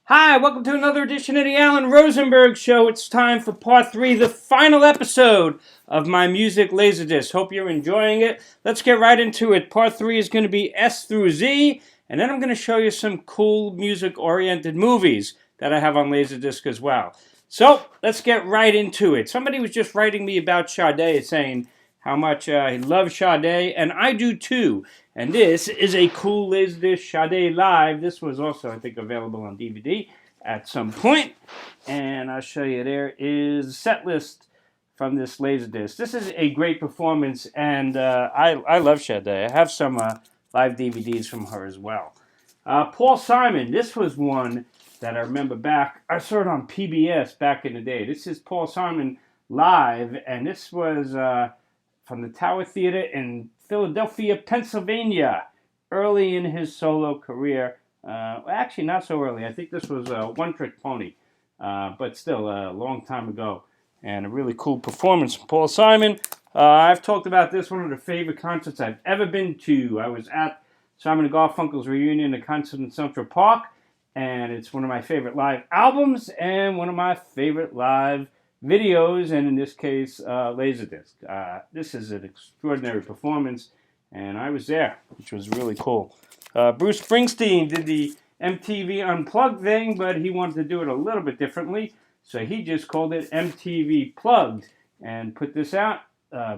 Hi, welcome to another edition of the Alan Rosenberg Show. It's time for part 3, the final episode of my music LaserDisc. Hope you're enjoying it. Let's get right into it. Part 3 is going to be S through Z, and then I'm going to show you some cool music-oriented movies that I have on LaserDisc as well. So, let's get right into it. Somebody was just writing me about Sade, saying how much he loves Sade, and I do too. And this is a cool LaserDisc Sade Live. This was also, I think, available on DVD at some point. And I'll show you, there is a set list from this LaserDisc. This is a great performance, and I love Sade. I have some live DVDs from her as well. Paul Simon, this was one that I remember back. I saw it on PBS back in the day. This is Paul Simon live, and this was from the Tower Theater in Philadelphia, Pennsylvania, early in his solo career. Actually, not so early. I think this was a one-trick pony, but still a long time ago. And a really cool performance from Paul Simon. I've talked about this, one of the favorite concerts I've ever been to. I was at Simon and Garfunkel's reunion, a concert in Central Park, and it's one of my favorite live albums and one of my favorite live videos, and in this case, LaserDisc. This is an extraordinary performance, and I was there, which was really cool. Bruce Springsteen did the MTV Unplugged thing, but he wanted to do it a little bit differently, so he just called it MTV Plugged and put this out.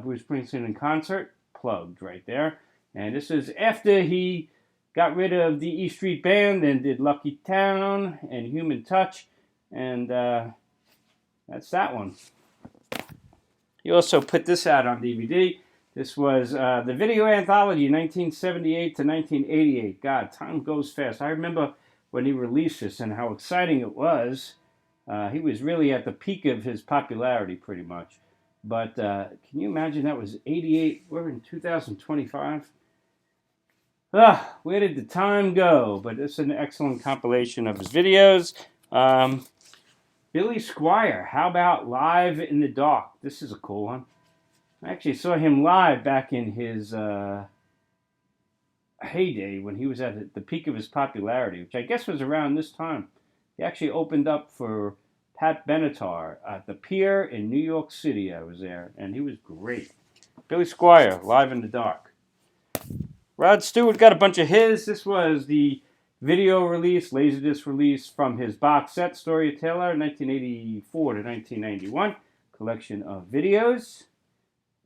Bruce Springsteen in concert, plugged right there. And this is after he got rid of the E Street Band and did Lucky Town and Human Touch, and that's that one. He also put this out on DVD. This was the video anthology, 1978 to 1988. God, time goes fast. I remember when he released this and how exciting it was. He was really at the peak of his popularity, pretty much. But can you imagine that was 88? We're in 2025. Where did the time go? But it's an excellent compilation of his videos. Billy Squier, how about Live in the Dark? This is a cool one. I actually saw him live back in his heyday when he was at the peak of his popularity, which I guess was around this time. He actually opened up for Pat Benatar at the Pier in New York City. I was there, and he was great. Billy Squier, Live in the Dark. Rod Stewart got a bunch of his. This was the video release, LaserDisc release from his box set, Story of Taylor, 1984 to 1991. Collection of videos.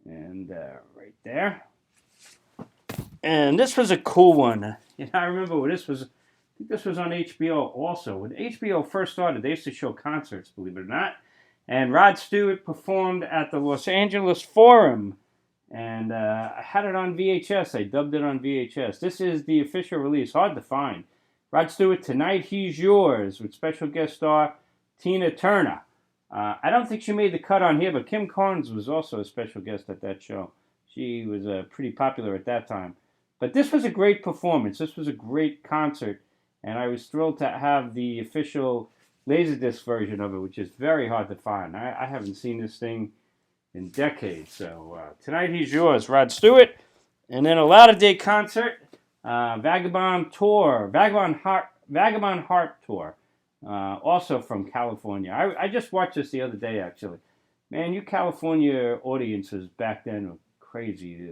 And right there. And this was a cool one. I remember when this was, I think this was on HBO also. When HBO first started, they used to show concerts, believe it or not. And Rod Stewart performed at the Los Angeles Forum. And I had it on VHS. I dubbed it on VHS. This is the official release. Hard to find. Rod Stewart, Tonight He's Yours, with special guest star Tina Turner. I don't think she made the cut on here, but Kim Carnes was also a special guest at that show. She was pretty popular at that time. But this was a great performance. This was a great concert. And I was thrilled to have the official LaserDisc version of it, which is very hard to find. I haven't seen this thing in decades. So Tonight He's Yours, Rod Stewart. And then a Latter-day concert, Vagabond Heart Tour, also from California. I just watched this the other day, actually. Man, you California audiences back then were crazy.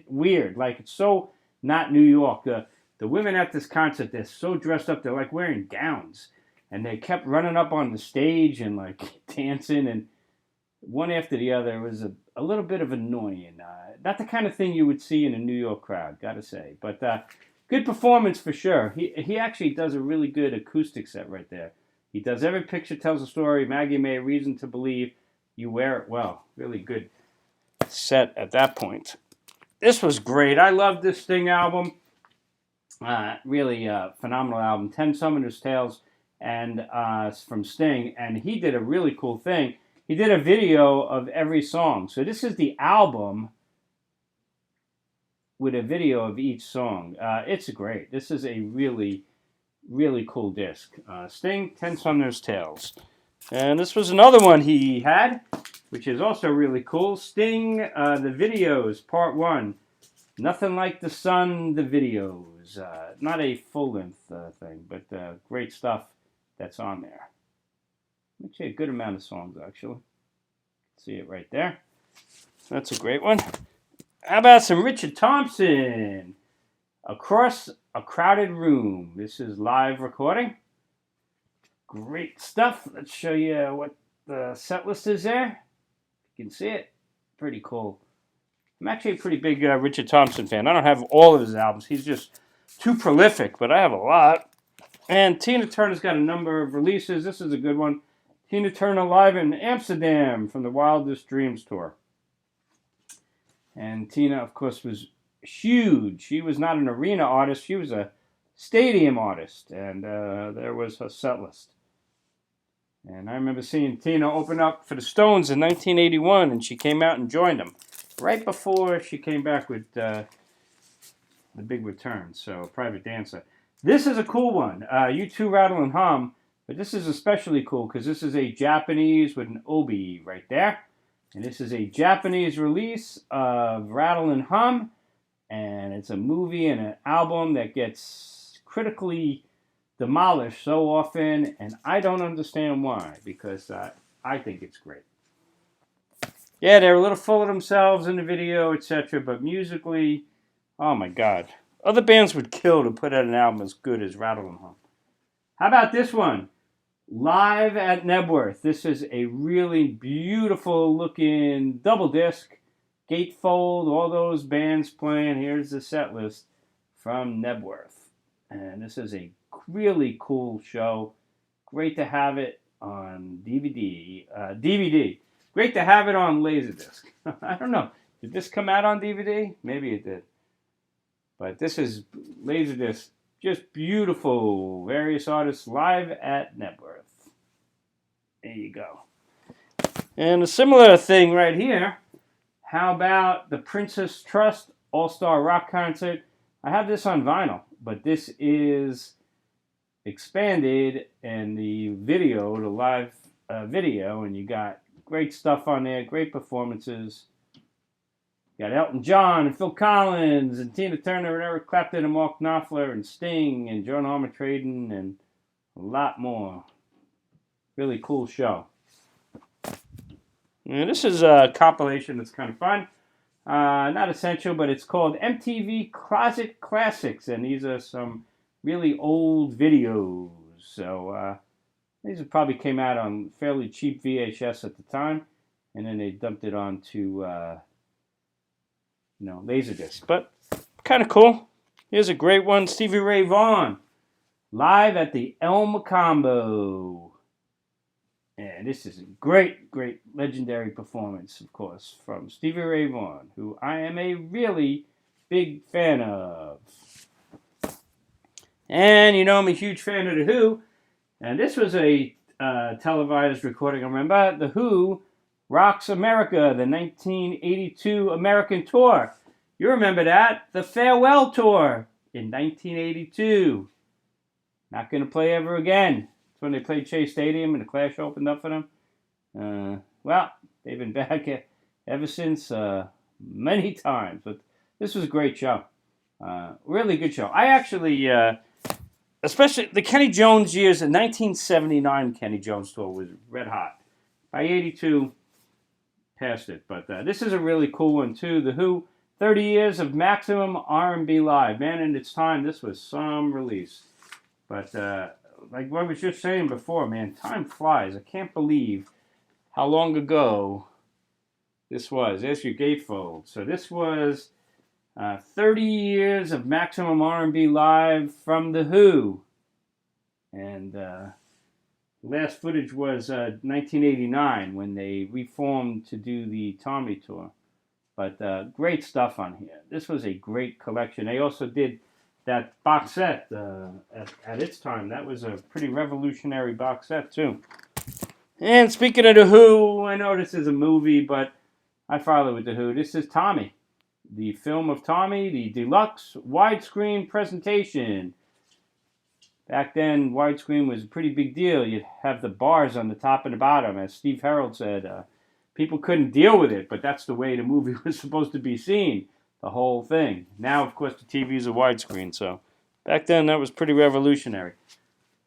Weird. Like, it's so not New York. The women at this concert, they're so dressed up. They're like wearing gowns. And they kept running up on the stage and like dancing, and one after the other. It was a little bit of annoying. Not the kind of thing you would see in a New York crowd, gotta say. But good performance for sure. He actually does a really good acoustic set right there. He does Every Picture Tells a Story, Maggie May, Reason to Believe, You Wear It Well. Really good set at that point. This was great. I love this Sting album. Really phenomenal album. 10 Summoner's Tales and from Sting. And he did a really cool thing. He did a video of every song. So this is the album with a video of each song. It's great. This is a really, really cool disc. Sting, 10 Summoner's Tales. And this was another one he had, which is also really cool. Sting, the videos, part 1. Nothing Like the Sun, the videos. Not a full-length thing, but great stuff that's on there. Actually, a good amount of songs, actually. See it right there. That's a great one. How about some Richard Thompson? Across a Crowded Room. This is live recording. Great stuff. Let's show you what the set list is there. You can see it. Pretty cool. I'm actually a pretty big Richard Thompson fan. I don't have all of his albums. He's just too prolific, but I have a lot. And Tina Turner's got a number of releases. This is a good one. Tina Turner live in Amsterdam from the Wildest Dreams tour. And Tina, of course, was huge. She was not an arena artist. She was a stadium artist. And there was her set list. And I remember seeing Tina open up for the Stones in 1981, and she came out and joined them right before she came back with the big return. So, Private Dancer. This is a cool one. U2 Rattle and Hum. But this is especially cool because this is a Japanese with an obi right there. And this is a Japanese release of Rattle and Hum. And it's a movie and an album that gets critically demolished so often. And I don't understand why, because I think it's great. Yeah, they're a little full of themselves in the video, etc. But musically, oh my God. Other bands would kill to put out an album as good as Rattle and Hum. How about this one? Live at Nebworth. This is a really beautiful looking double disc. Gatefold, all those bands playing. Here's the set list from Nebworth. And this is a really cool show. Great to have it on DVD. Great to have it on LaserDisc. I don't know. Did this come out on DVD? Maybe it did. But this is LaserDisc. Just beautiful. Various artists live at Nebworth. There you go. And a similar thing right here. How about the Princess Trust All-Star Rock Concert? I have this on vinyl, but this is expanded in the video, the live video, and you got great stuff on there, great performances. You got Elton John and Phil Collins and Tina Turner and Eric Clapton and Mark Knopfler and Sting and Joan Armatrading and a lot more. Really cool show. And this is a compilation that's kind of fun. Not essential, but it's called MTV Closet Classics. And these are some really old videos. So these probably came out on fairly cheap VHS at the time. And then they dumped it onto LaserDisc. But kind of cool. Here's a great one. Stevie Ray Vaughan. Live at the El Macombo. And this is a great, great legendary performance, of course, from Stevie Ray Vaughan, who I am a really big fan of. And you know I'm a huge fan of The Who. And this was a televised recording, I remember. The Who Rocks America, the 1982 American tour. You remember that? The Farewell Tour in 1982. Not going to play ever again. That's when they played Shea Stadium and the Clash opened up for them. Well, they've been back ever since many times. But this was a great show. Really good show. I actually, especially the Kenny Jones years, the 1979 Kenny Jones tour was red hot. By 82, past it. But this is a really cool one too. The Who, 30 years of maximum R&B live. Man, in its time, this was some release. But like what I was just saying before, man, time flies. I can't believe how long ago this was. There's your gatefold. So this was 30 years of maximum R&B live from The Who. And last footage was 1989 when they reformed to do the Tommy tour. But great stuff on here. This was a great collection. They also did that box set at its time. That was a pretty revolutionary box set too. And speaking of The Who, I know this is a movie, but I follow with The Who. This is Tommy. The film of Tommy, the deluxe widescreen presentation. Back then, widescreen was a pretty big deal. You'd have the bars on the top and the bottom. As Steve Harold said, people couldn't deal with it, but that's the way the movie was supposed to be seen, the whole thing. Now, of course, the TV's a widescreen, so back then that was pretty revolutionary.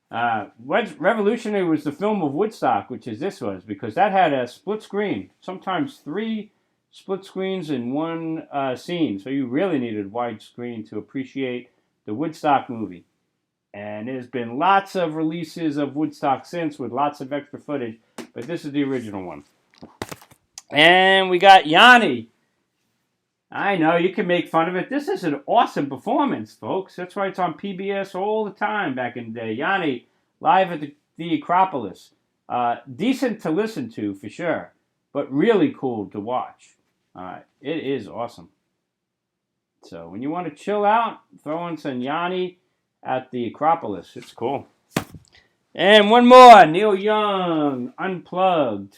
What's revolutionary was the film of Woodstock, which is this was, because that had a split screen, sometimes 3 split screens in one scene. So you really needed widescreen to appreciate the Woodstock movie. And there's been lots of releases of Woodstock since with lots of extra footage, but this is the original one. And we got Yanni. I know, you can make fun of it. This is an awesome performance, folks. That's why it's on PBS all the time back in the day. Yanni, live at the Acropolis. Decent to listen to, for sure, but really cool to watch. It is awesome. So when you want to chill out, throw on some Yanni at the Acropolis. It's cool. And one more, Neil Young, Unplugged.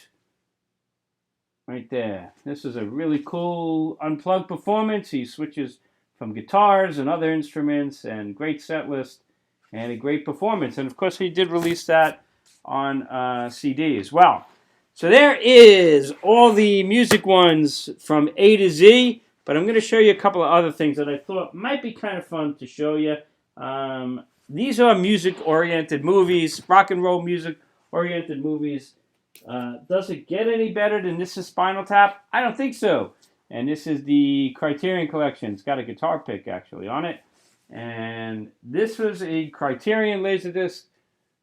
Right there. This is a really cool unplugged performance. He switches from guitars and other instruments, and great set list and a great performance. And of course, he did release that on CD as well. So there is all the music ones from A to Z, but I'm going to show you a couple of other things that I thought might be kind of fun to show you. These are music-oriented movies, rock and roll music-oriented movies. Does it get any better than This Is Spinal Tap? I don't think so. And this is the Criterion Collection. It's got a guitar pick actually on it. And this was a Criterion LaserDisc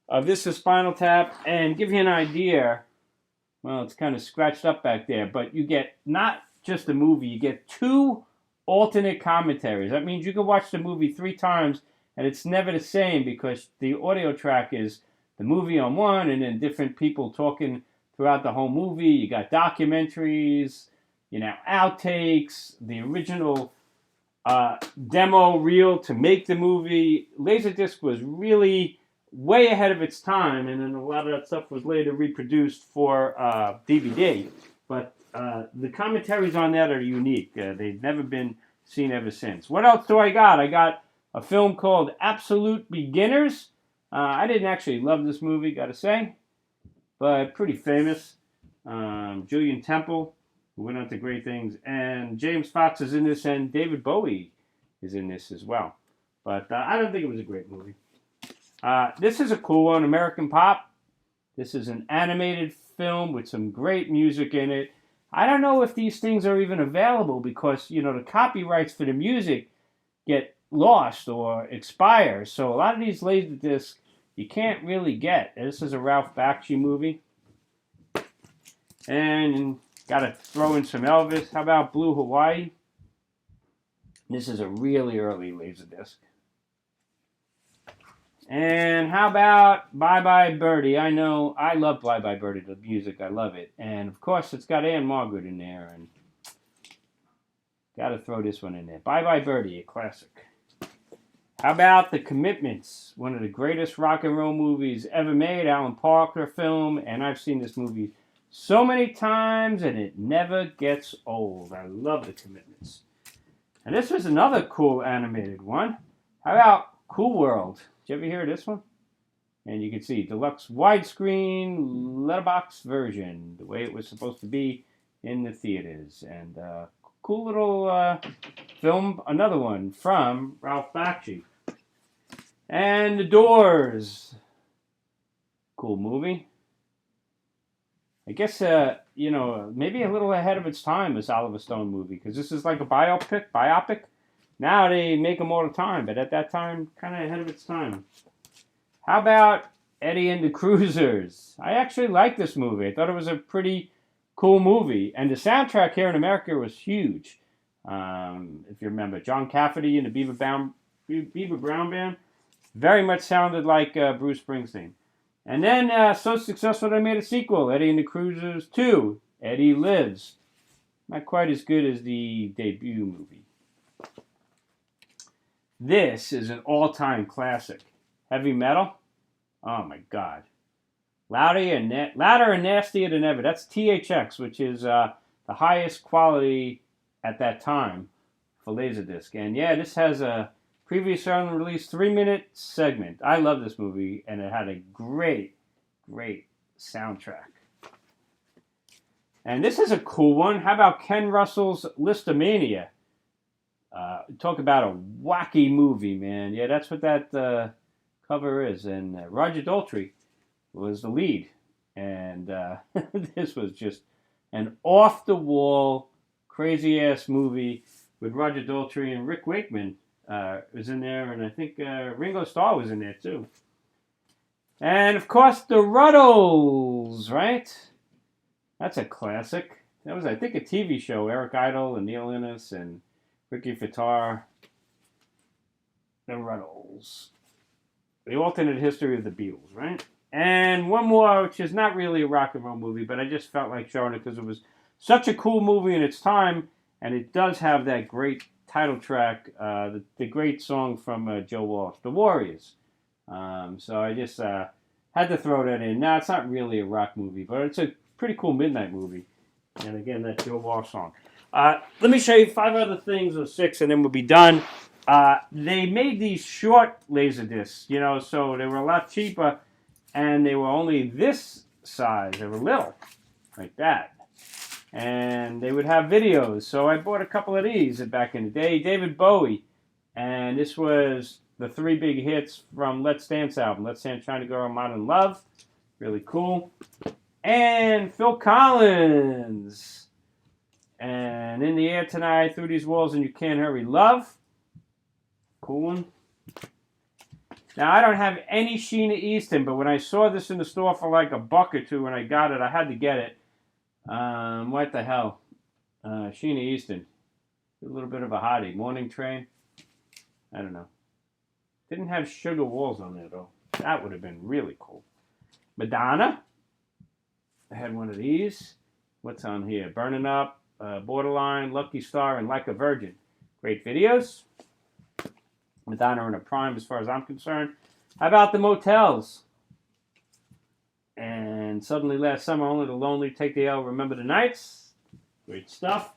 of This Is Spinal Tap. And give you an idea, well, it's kind of scratched up back there, but you get not just the movie, you get 2 alternate commentaries. That means you can watch the movie 3 times and it's never the same, because the audio track is the movie on one and then different people talking throughout the whole movie. You got documentaries, outtakes, the original demo reel to make the movie. LaserDisc was really way ahead of its time, and then a lot of that stuff was later reproduced for DVD. But the commentaries on that are unique. They've never been seen ever since. What else do I got? I got a film called Absolute Beginners. I didn't actually love this movie, gotta say, but pretty famous. Julian Temple, who went on to great things, and James Fox is in this, and David Bowie is in this as well. But I don't think it was a great movie. This is a cool one, American Pop. This is an animated film with some great music in it. I don't know if these things are even available, because, the copyrights for the music get lost or expire. So a lot of these LaserDiscs you can't really get. This is a Ralph Bakshi movie. And got to throw in some Elvis. How about Blue Hawaii? This is a really early LaserDisc. And how about Bye Bye Birdie? I know, I love Bye Bye Birdie, the music, I love it. And of course, it's got Anne Margaret in there. And got to throw this one in there. Bye Bye Birdie, a classic. How about The Commitments? One of the greatest rock and roll movies ever made. Alan Parker film. And I've seen this movie so many times, and it never gets old. I love The Commitments. And this was another cool animated one. How about Cool World? Did you ever hear of this one? And you can see deluxe widescreen letterbox version, the way it was supposed to be in the theaters. And cool little film, another one from Ralph Bakshi. And The Doors. Cool movie. I guess, maybe a little ahead of its time, this Oliver Stone movie, because this is like a biopic. Now they make them all the time, but at that time, kind of ahead of its time. How about Eddie and the Cruisers? I actually like this movie. I thought it was a pretty cool movie. And the soundtrack here in America was huge. If you remember, John Cafferty and the Beaver Brown Band very much sounded like Bruce Springsteen. And then, so successful they made a sequel, Eddie and the Cruisers 2, Eddie Lives. Not quite as good as the debut movie. This is an all-time classic. Heavy metal? Oh my God. Louder and nastier than ever. That's THX, which is the highest quality at that time for LaserDisc. And yeah, this has a previous unreleased 3-minute segment. I love this movie, and it had a great, great soundtrack. And this is a cool one. How about Ken Russell's Listomania? Talk about a wacky movie, man. Yeah, that's what that cover is. And Roger Daltrey was the lead. And this was just an off-the-wall, crazy-ass movie with Roger Daltrey, and Rick Wakeman was in there, and I think Ringo Starr was in there too. And of course, the Ruddles, right? That's a classic. That was, I think, a TV show. Eric Idle and Neil Innes and Ricky Fittar. The Ruddles. The alternate history of the Beatles, right? And one more, which is not really a rock and roll movie, but I just felt like showing it because it was such a cool movie in its time, and it does have that great title track, the great song from Joe Walsh, The Warriors. So I just had to throw that in. Now, it's not really a rock movie, but it's a pretty cool midnight movie. And again, that Joe Walsh song. Let me show you 5 other things, or 6, and then we'll be done. They made these short LaserDiscs, you know, so they were a lot cheaper, and they were only this size. They were little, like that. And they would have videos, so I bought a couple of these back in the day. David Bowie, and this was the 3 big hits from Let's Dance album. Let's Dance, China Girl, Modern Love. Really cool. And Phil Collins. And In the Air Tonight, Through These Walls and You Can't Hurry, Love. Cool one. Now, I don't have any Sheena Easton, but when I saw this in the store for like $1 or $2 when I got it, I had to get it. What the hell? Sheena Easton. A little bit of a hottie. Morning Train. I don't know. Didn't have Sugar Walls on there, though. That would have been really cool. Madonna. I had one of these. What's on here? Burning Up, Borderline, Lucky Star, and Like a Virgin. Great videos. Madonna in her prime as far as I'm concerned. How about the Motels? And Suddenly Last Summer, Only the Lonely, Take the L, Remember the Nights. Great stuff.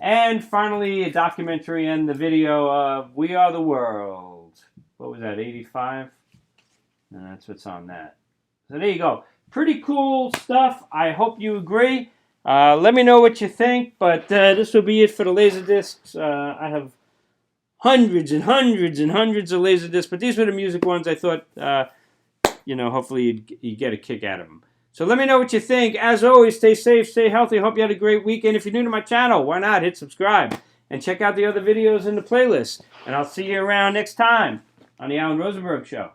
And finally, a documentary and the video of We Are the World. What was that, 85? And that's what's on that. So there you go. Pretty cool stuff. I hope you agree. Let me know what you think, but this will be it for the LaserDiscs. I have hundreds and hundreds and hundreds of LaserDiscs, but these were the music ones I thought, hopefully you'd get a kick out of them. So let me know what you think. As always, stay safe, stay healthy. Hope you had a great weekend. If you're new to my channel, why not hit subscribe and check out the other videos in the playlist. And I'll see you around next time on the Alan Rosenberg Show.